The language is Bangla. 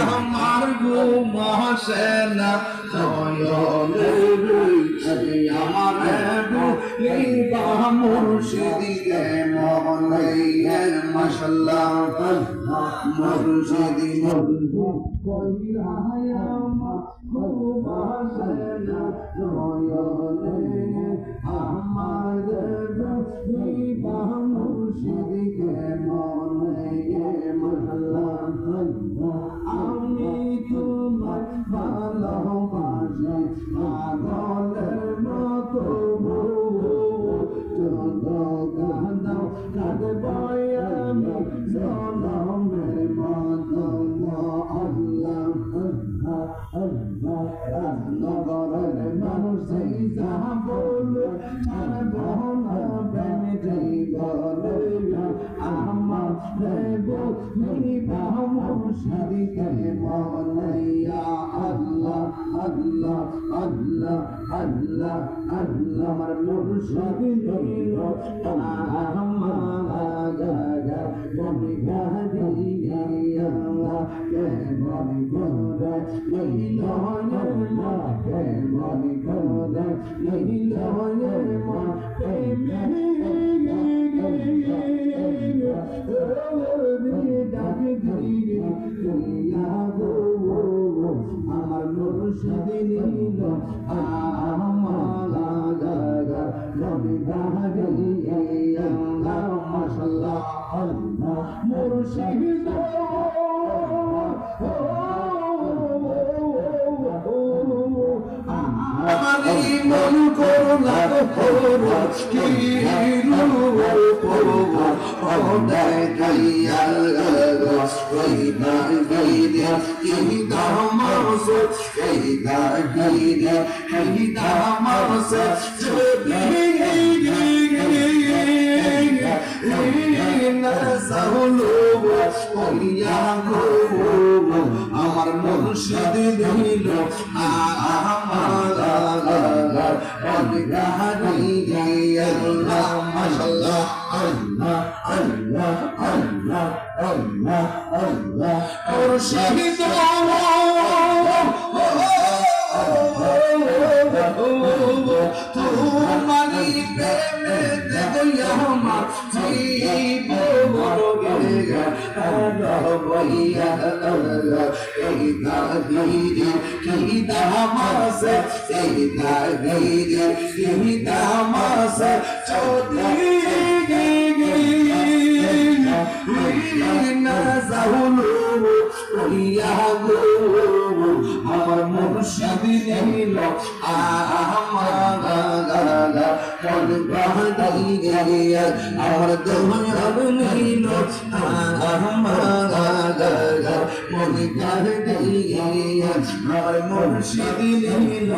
আমার গো মহাসেনা আমার মুর্শিদিকে মনে মাশাল্লাহ মুর্শিদি আমি তোমার ভালোবাসি পাগলের মতো কাঁদাও কাঁদবই আমি জনমের মতো আল্লাহ নগরের মানুষ সেই যা বলে ছাড়বো না প্রেম জীবনে আমার দেব মুর্শিদিকে মনে আল্লাহ আল্লাহ আল্লাহ আল্লাহ আল্লাহ আমার মুর্শিদি নিল আমার মনে গাড়ি আল্লাহ কে মনে করে নিল মা কে মনে করে নিল মা আমার মুর্শিদি নিল মাশাআল্লাহ মুর্শিদ আমি মন করুণা খরচ কি আমার মুর্শিদ দিল মাশাআল্লাহ আল্লাহ আল্লাহ আল্লাহ আল্লাহ আল্লাহ মুর্শিদ তোমারি প্রেমে দেখো আমার জীবন গেগা রবইয়া এই দাগিরে কি দামাসে এই দাগিরে কি দামাসে চোদি না জাহুলু ইয়া গো আমার মুর্শিদি নিল আমার দোহার নিল মনে কার আমার মুর্শিদি নিল